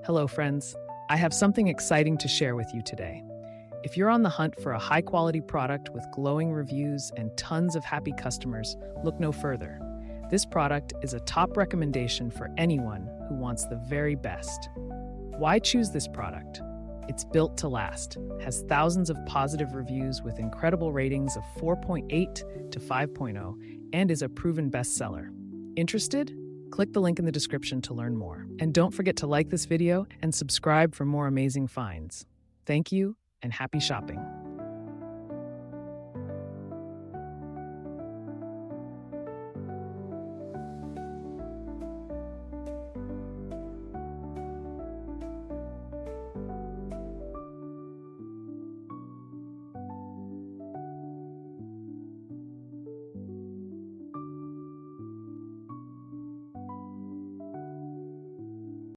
Hello, friends. I have something exciting to share with you today. If you're on the hunt for a high-quality product with glowing reviews and tons of happy customers, look no further. This product is a top recommendation for anyone who wants the very best. Why choose this product? It's built to last, has thousands of positive reviews with incredible ratings of 4.8 to 5.0, and is a proven bestseller. Interested? Click the link in the description to learn more. And don't forget to like this video and subscribe for more amazing finds. Thank you and happy shopping.